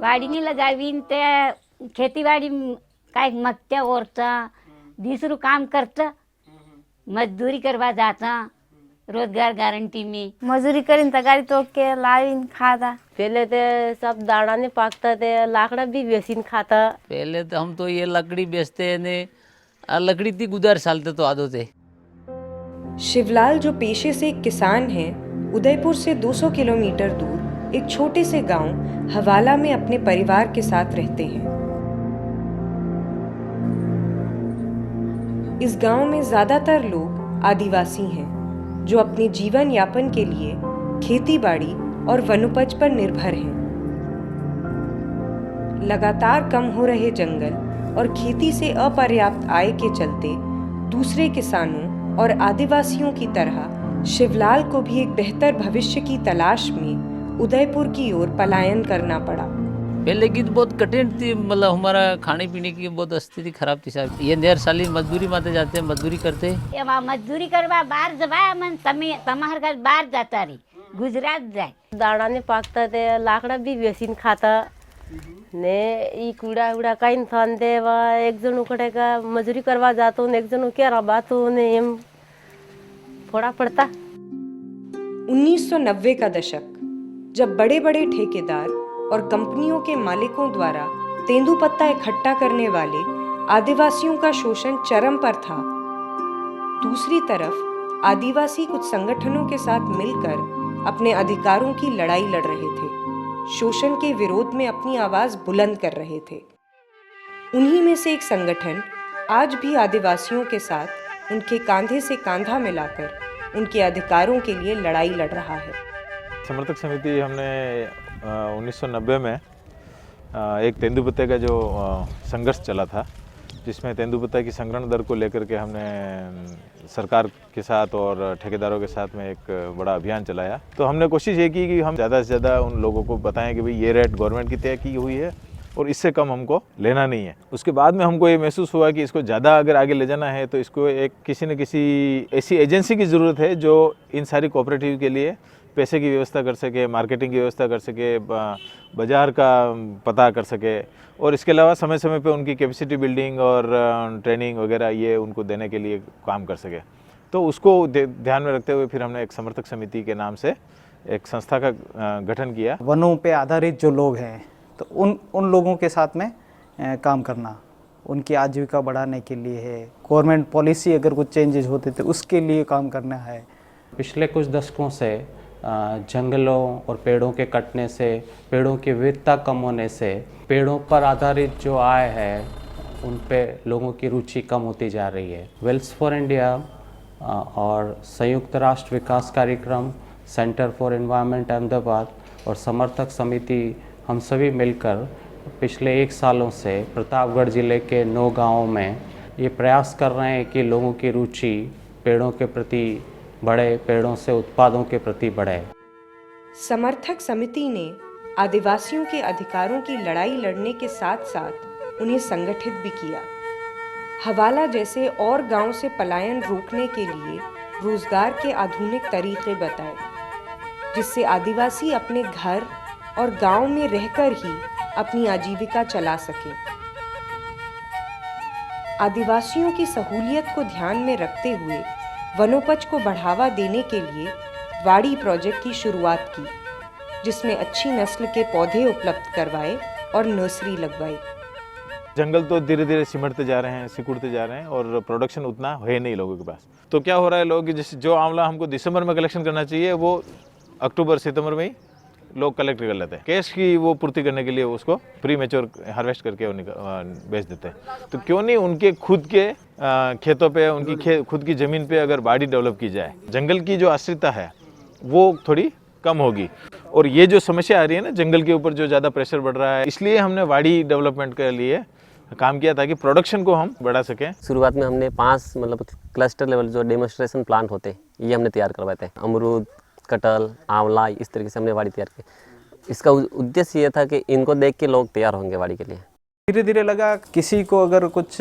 वाडीनी लगावीन ते खेतीवाडी काय मक्त्या ओरता दुसरं काम करता मजदूरी करवा जाता रोजगार गारंटी में मजूरी करीन तर गाडी तोड के लावीन खाता। पहले तो सब दाना ने पाकता थे, लाकड़ा भी बेचीन खाता। पहले तो हम तो ये लकड़ी बेचते ने, लकड़ी थी गुजर सालते तो आदो थे। शिवलाल जो पेशे से एक किसान हैं, उदयपुर से 200 किलोमीटर दूर एक छोटे से गांव हवाला में अपने परिवार के साथ रहते हैं। इस गांव में ज्यादातर लोग आदिवासी हैं जो अपने जीवन यापन के लिए खेती-बाड़ी और वनोपज पर निर्भर हैं। लगातार कम हो रहे जंगल और खेती से अपर्याप्त आय के चलते दूसरे किसानों और आदिवासियों की तरह शिवलाल को भी एक बेहतर भविष्य की तलाश में उदयपुर की ओर पलायन करना पड़ा। पहले की तो बहुत कठिन थी, मतलब हमारा खाने पीने की बहुत स्थिति खराब थी साहब। ये देर साली मजदूरी माते जाते हैं, मजदूरी करते ये वहाँ मजदूरी करवा बाहर जवाया मन तमार घर बाहर जाता रही गुजरात जाए। दाना ने पाकता थे, लाकड़ा भी बेचीन खाता ने ई कूड़ा उड़ा काइन थान दे वा एक जन उकड़े का मजदूरी करवा जातो ने एक जन क्या रबा तो ने एम थोड़ा पड़ता। 1990 का दशक, जब बड़े बड़े ठेकेदार और कंपनियों के मालिकों द्वारा तेंदुपत्ता इकट्ठा करने वाले आदिवासियों का शोषण चरम पर था, दूसरी तरफ आदिवासी कुछ संगठनों के साथ मिलकर अपने अधिकारों की लड़ाई लड़ रहे थे, शोषण के विरोध में अपनी आवाज बुलंद कर रहे थे। उन्हीं में से एक संगठन आज भी आदिवासियों के साथ उनके कांधे से कांधा मिलाकर उनके अधिकारों के लिए लड़ाई लड़ रहा है। समर्थक समिति हमने 1990 में एक तेंदुपत्ते का जो संघर्ष चला था, जिसमें तेंदुपत्ता की संग्रहण दर को लेकर के हमने सरकार के साथ और ठेकेदारों के साथ में एक बड़ा अभियान चलाया। तो हमने कोशिश ये की कि हम ज़्यादा से ज़्यादा उन लोगों को बताएं कि भाई ये रेट गवर्नमेंट की तय की हुई है और इससे कम हमको लेना नहीं है। उसके बाद में हमको ये महसूस हुआ कि इसको ज़्यादा अगर आगे ले जाना है तो इसको एक किसी न किसी ऐसी एजेंसी की ज़रूरत है जो इन सारी कोऑपरेटिव के लिए पैसे की व्यवस्था कर सके, मार्केटिंग की व्यवस्था कर सके, बाज़ार का पता कर सके और इसके अलावा समय समय पे उनकी कैपेसिटी बिल्डिंग और ट्रेनिंग वगैरह ये उनको देने के लिए काम कर सके। तो उसको ध्यान में रखते हुए फिर हमने एक समर्थक समिति के नाम से एक संस्था का गठन किया। वनों पे आधारित जो लोग हैं तो उन लोगों के साथ में काम करना, उनकी आजीविका बढ़ाने के लिए है। गवर्नमेंट पॉलिसी अगर कुछ चेंजेस होते तो उसके लिए काम करना है। पिछले कुछ दशकों से जंगलों और पेड़ों के कटने से, पेड़ों की विविधता कम होने से, पेड़ों पर आधारित जो आय है उन पे लोगों की रुचि कम होती जा रही है। वेल्स फॉर इंडिया और संयुक्त राष्ट्र विकास कार्यक्रम, सेंटर फॉर एनवायरनमेंट अहमदाबाद और समर्थक समिति हम सभी मिलकर पिछले 1 सालों से प्रतापगढ़ ज़िले के 9 गांवों में ये प्रयास कर रहे हैं कि लोगों की रुचि पेड़ों के प्रति बढ़े, पेड़ों से उत्पादों के प्रति बढ़े। समर्थक समिति ने आदिवासियों के अधिकारों की लड़ाई लड़ने के साथ साथ उन्हें संगठित भी किया। हवाला जैसे और गांव से पलायन रोकने के लिए रोजगार के आधुनिक तरीके बताए, जिससे आदिवासी अपने घर और गांव में रहकर ही अपनी आजीविका चला सके। आदिवासियों की सहूलियत को ध्यान में रखते हुए वनोपज को बढ़ावा देने के लिए वाड़ी प्रोजेक्ट की शुरुआत की, जिसमें अच्छी नस्ल के पौधे उपलब्ध करवाए और नर्सरी लगवाई। जंगल तो धीरे धीरे सिमटते जा रहे हैं, सिकुड़ते जा रहे हैं और प्रोडक्शन उतना है नहीं लोगों के पास। तो क्या हो रहा है, लोग कि जैसे जो आंवला हमको दिसंबर में कलेक्शन करना चाहिए वो अक्टूबर सितंबर में ही लोग कलेक्ट कर लेते हैं। कैश की वो पूर्ति करने के लिए उसको प्री मेच्योर हार्वेस्ट करके वो बेच देते हैं। तो क्यों नहीं उनके खुद के खेतों पे, उनकी खुद की ज़मीन पे अगर बाड़ी डेवलप की जाए, जंगल की जो आश्रितता है वो थोड़ी कम होगी। और ये जो समस्या आ रही है ना, जंगल के ऊपर जो ज़्यादा प्रेशर बढ़ रहा है, इसलिए हमने वाड़ी डेवलपमेंट के लिए काम किया ताकि प्रोडक्शन को हम बढ़ा सकें। शुरुआत में हमने 5 मतलब क्लस्टर लेवल जो डेमोन्स्ट्रेशन प्लांट होते ये हमने तैयार करवाए थे। अमरूद, कटहल, आंवला, इस तरीके से हमने वाड़ी तैयार की। इसका उद्देश्य ये था कि इनको देख के लोग तैयार होंगे वाड़ी के लिए। धीरे धीरे लगा किसी को अगर कुछ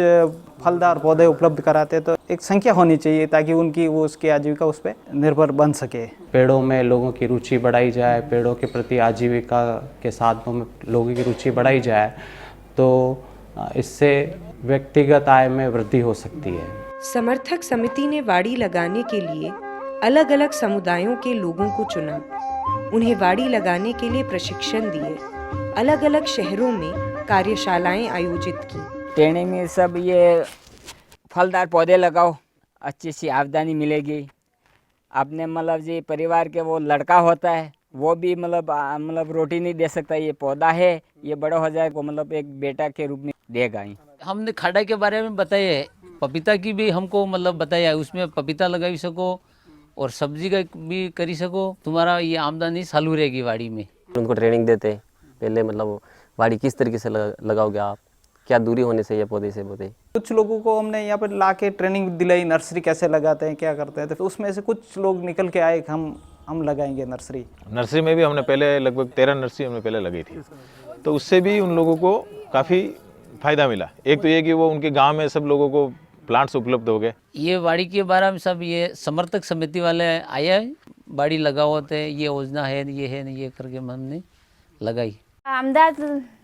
फलदार पौधे उपलब्ध कराते तो एक संख्या होनी चाहिए ताकि उनकी वो उसकी आजीविका उस पर निर्भर बन सके। पेड़ों में लोगों की रुचि बढ़ाई जाए, पेड़ों के प्रति आजीविका के साधनों में लोगों की रुचि बढ़ाई जाए तो इससे व्यक्तिगत आय में वृद्धि हो सकती है। समर्थक समिति ने वाड़ी लगाने के लिए अलग अलग समुदायों के लोगों को चुना, उन्हें वाड़ी लगाने के लिए प्रशिक्षण दिए, अलग अलग शहरों में कार्यशालाएं आयोजित की। ट्रेनिंग में सब ये फलदार पौधे लगाओ, अच्छी सी आमदनी मिलेगी। अपने मतलब जी परिवार के वो लड़का होता है वो भी मतलब रोटी नहीं दे सकता, ये पौधा है ये बड़ा हो जाए को मतलब एक बेटा के रूप में देगा ही। हमने खाड़ा के बारे में बताया है, पपीता की भी हमको मतलब बताया है, उसमें पपीता लगा सको और सब्जी का भी करी सको, तुम्हारा ये आमदनी चालू रहेगी वाड़ी में। उनको ट्रेनिंग देते पहले मतलब वाड़ी किस तरीके से लगाओगे आप, क्या दूरी होने से ये पौधे से पौधे। कुछ लोगों को हमने यहाँ पर ला के ट्रेनिंग दिलाई, नर्सरी कैसे लगाते हैं क्या करते हैं, तो उसमें से कुछ लोग निकल के आए कि हम लगाएंगे नर्सरी। नर्सरी में भी हमने पहले लगभग 13 नर्सरी हमने पहले लगाई थी, तो उससे भी उन लोगों को काफ़ी फ़ायदा मिला। एक तो ये कि वो उनके गांव में सब लोगों को प्लांट्स उपलब्ध हो गए। ये वाड़ी के बारे में सब ये समर्थक समिति वाले आए, बाड़ी लगाओ होते ये योजना है ये करके हमने लगाई। अमदावाद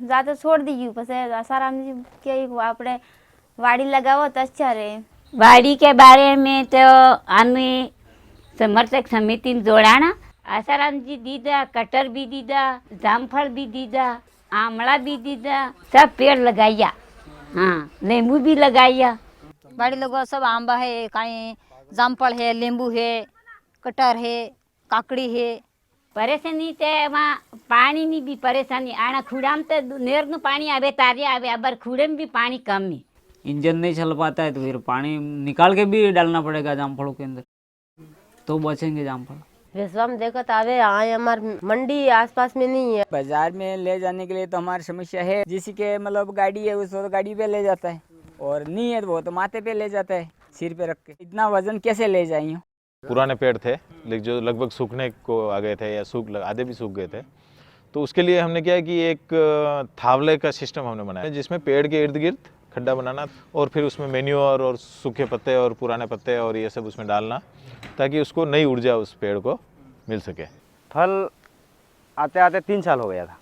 जाते छोड़ दीजिए પછી આસારામ जी કે આપણે વાડી लगाओ तो अच्छा रहे। वाड़ी के बारे में तो हमें समर्थक समिति में जोड़ाना, आसाराम जी दीदा, कटर भी दीदा, जामफल भी दीदा, आमला भी दीदा, सब पेड़ लगाया। हाँ, नींबू भी लगाया। बाड़ी लगो सब आंबा है, कहीं जामफल है, नींबू है, कटर है, काकड़ी है। परेशानी ते वहाँ पानी में भी परेशानी आना, खुड़ा में तो नेर नु पानी आवे ताजे आवे, अबर खुड़े में भी पानी कम है। इंजन नहीं चल पाता है तो फिर पानी निकाल के भी डालना पड़ेगा जामफलों के अंदर, तो बचेंगे जामफल। वैसे हम देखो तो आवे आए हमारे मंडी आसपास में नहीं है। बाजार में ले जाने के लिए तो हमारी समस्या है, जिसी के मतलब गाड़ी है उसको तो गाड़ी पे ले जाता है और नहीं है तो वो तो माथे पे ले जाता है सिर पे रख के। इतना वजन कैसे ले जाइए। पुराने पेड़ थे जो लगभग सूखने को आ गए थे या आधे भी सूख गए थे, तो उसके लिए हमने क्या है कि एक थावले का सिस्टम हमने बनाया जिसमें पेड़ के इर्द गिर्द खड्डा बनाना और फिर उसमें मेन्योर और सूखे पत्ते और पुराने पत्ते और ये सब उसमें डालना ताकि उसको नई ऊर्जा उस पेड़ को मिल सके। फल आते आते 3 साल हो गया था,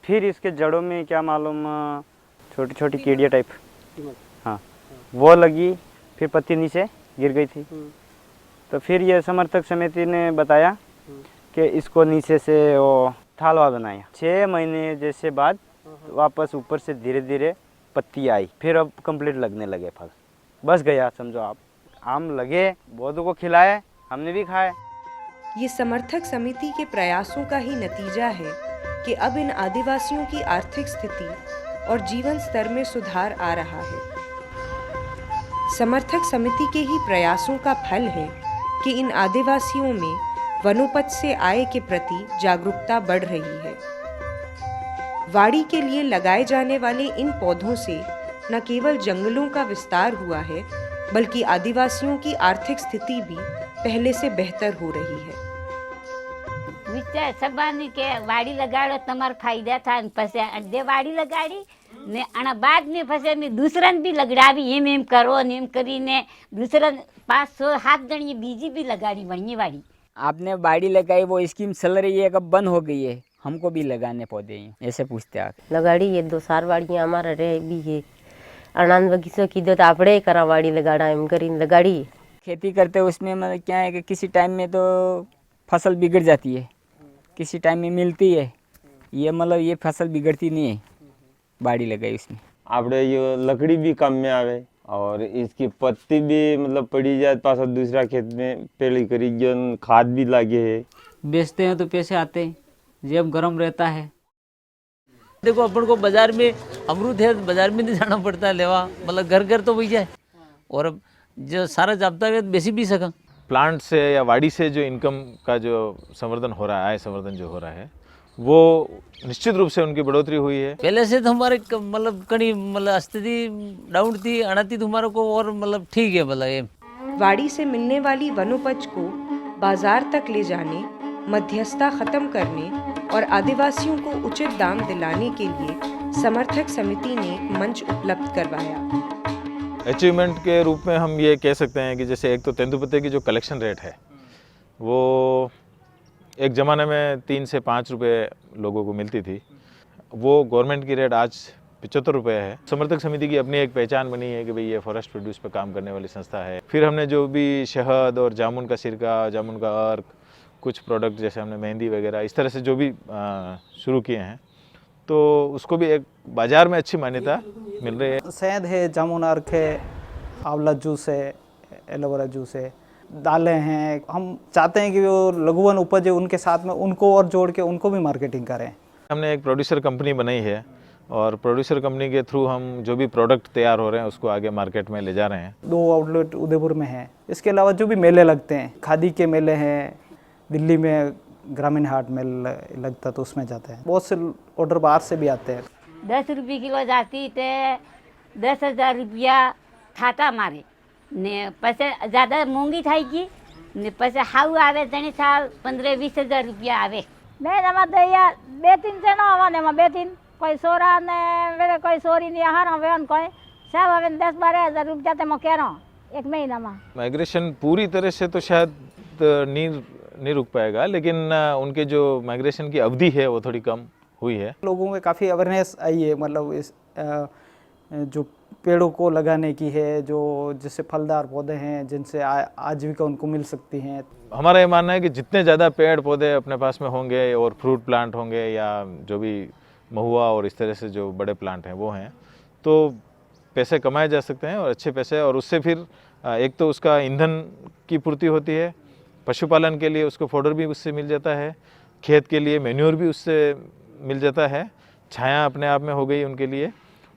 फिर इसके जड़ों में क्या मालूम छोटी छोटी कीड़िया टाइप, हाँ वो लगी, फिर पत्ती नीचे गिर गई थी। तो फिर ये समर्थक समिति ने बताया कि इसको नीचे से वो थालवा बनाया। 6 महीने जैसे बाद वापस ऊपर से धीरे धीरे पत्ती आई, फिर अब कंप्लीट लगने लगे फल। बस गया समझो आप, आम लगे, बहुतों को खिलाए, हमने भी खाए। ये समर्थक समिति के प्रयासों का ही नतीजा है कि अब इन आदिवासियों की आर्थिक स्थिति और जीवन स्तर में सुधार आ रहा है। समर्थक समिति के ही प्रयासों का फल है कि इन आदिवासियों में वनोपज से आय के प्रति जागरूकता बढ़ रही है। वाड़ी के लिए लगाए जाने वाले इन पौधों से न केवल जंगलों का विस्तार हुआ है, बल्कि आदिवासियों की आर्थिक स्थिति भी पहले से बेहतर हो रही है। विचार सबानी के वाड़ी लगाड़ो तमार फायदा था, पसे अड्डे वाड़ी लगाड़ी ने आना बाद में फसे में दूसरन भी लगड़ावी, एम करो ने एम करीने दूसरन 500-7 जणी बीजी भी लगाड़ी बढ़िया वाड़ी। आपने बाड़ी लगाई, वो स्कीम चल रही है, कब बंद हो गई है, हमको भी लगाने पौधे हैं, ऐसे पूछते आप। लगाड़ी ये 2 सार वाड़ियाँ हमारा रहे भी है, अनाज बगीचों की दो तो आपड़े करा वाड़ी लगाड़ा एम करी लगाड़ी। खेती करते उसमें मतलब क्या है कि किसी टाइम में तो फसल बिगड़ जाती है, किसी टाइम में मिलती है, ये मतलब ये फसल बिगड़ती नहीं है बाड़ी लगाई उसमें। आपड़े ये लकड़ी भी कम में आवे और इसकी पत्ती भी मतलब पड़ी जाए पास दूसरा खेत में पेड़ी करी जो खाद भी लगे है। बेचते हैं तो पैसे आते हैं, जेब गर्म रहता है। देखो अपन को बाजार में अमरूद है, बाजार में नहीं जाना पड़ता है लेवा, मतलब घर घर तो वही जाए और अब जो सारा जापता है बेची भी सका। प्लांट से या वाड़ी से जो इनकम का जो संवर्धन हो रहा है, आय संवर्धन जो हो रहा है, वो निश्चित रूप से उनकी बढ़ोतरी हुई है। पहले से तो हमारे मतलब कड़ी मतलब स्थिति डाउन थी, अनाती तुम्हारे को और मतलब ठीक है मतलब ये। वाड़ी से मिलने वाली वनोपज को बाजार तक ले जाने, मध्यस्थता खत्म करने और आदिवासियों को उचित दाम दिलाने के लिए समर्थक समिति ने एक मंच उपलब्ध करवाया। अचीवमेंट के रूप में हम ये कह सकते हैं कि जैसे एक तो तेंदुपत्ते की जो कलेक्शन रेट है वो एक ज़माने में 3 से 5 रुपए लोगों को मिलती थी, वो गवर्नमेंट की रेट आज 75 रुपये है। समर्थक समिति की अपनी एक पहचान बनी है कि भाई ये फॉरेस्ट प्रोड्यूस पर काम करने वाली संस्था है। फिर हमने जो भी शहद और जामुन का सिरका, जामुन का अर्क, कुछ प्रोडक्ट जैसे हमने मेहंदी वगैरह इस तरह से जो भी शुरू किए हैं, तो उसको भी एक बाज़ार में अच्छी मान्यता मिल रही है। शहद है, जामुन अर्क है, आंवला जूस है, एलोवेरा जूस है, दालें हैं। हम चाहते हैं कि वो लघुवन उपज है उनके साथ में उनको और जोड़ के उनको भी मार्केटिंग करें। हमने एक प्रोड्यूसर कंपनी बनाई है और प्रोड्यूसर कंपनी के थ्रू हम जो भी प्रोडक्ट तैयार हो रहे हैं उसको आगे मार्केट में ले जा रहे हैं। 2 आउटलेट उदयपुर में हैं। इसके अलावा जो भी मेले लगते हैं, खादी के मेले हैं, दिल्ली में ग्रामीण हाट मेला लगता तो उसमें जाते हैं। बहुत से ऑर्डर बाहर से भी आते हैं। 10 रुपये किलो जाती तो 10,000 रुपया थाता मारे ने पैसे ज़्यादा महंगी थाई की ने पैसे हाउ आवे तने साल 15-20 हज़ार रुपया आवे। मैं नमा दया 2-3 से ना आवा ने 2-3 कोई सोरा ने मेरे कोई सोरी ने हार वेन कोई सब हवे 10-12 हज़ार रुपया ते मके रो एक महीना में। माइग्रेशन पूरी तरह से तो शायद नहीं रुक पाएगा, लेकिन उनके जो माइग्रेशन की अवधि है वो थोड़ी कम हुई है। लोगों में काफ़ी अवेयरनेस आई है, मतलब इस जो पेड़ों को लगाने की है, जो जैसे फलदार पौधे हैं जिनसे आजीविका उनको मिल सकती हैं। हमारा ये मानना है कि जितने ज़्यादा पेड़ पौधे अपने पास में होंगे और फ्रूट प्लांट होंगे या जो भी महुआ और इस तरह से जो बड़े प्लांट हैं वो हैं, तो पैसे कमाए जा सकते हैं और अच्छे पैसे, और उससे फिर एक तो उसका ईंधन की पूर्ति होती है, पशुपालन के लिए उसको फोडर भी उससे मिल जाता है, खेत के लिए मैन्योर भी उससे मिल जाता है, छाया अपने आप में हो गई उनके लिए,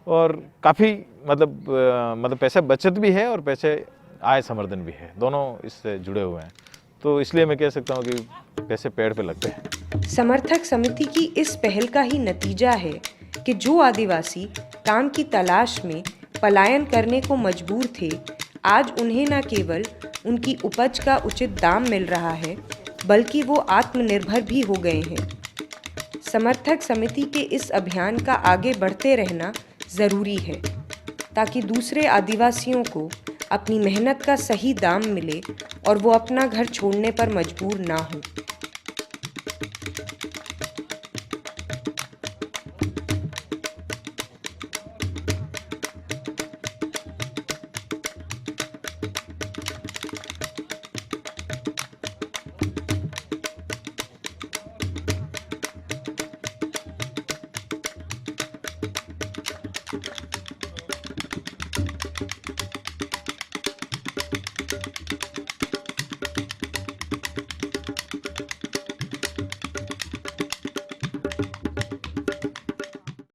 और काफ़ी मतलब पैसे बचत भी है और पैसे आय संवर्धन भी है, दोनों इससे जुड़े हुए हैं। तो इसलिए मैं कह सकता हूँ कि पैसे पेड़ पे लगते हैं। समर्थक समिति की इस पहल का ही नतीजा है कि जो आदिवासी काम की तलाश में पलायन करने को मजबूर थे, आज उन्हें न केवल उनकी उपज का उचित दाम मिल रहा है, बल्कि वो आत्मनिर्भर भी हो गए हैं। समर्थक समिति के इस अभियान का आगे बढ़ते रहना ज़रूरी है, ताकि दूसरे आदिवासियों को अपनी मेहनत का सही दाम मिले और वो अपना घर छोड़ने पर मजबूर ना हो।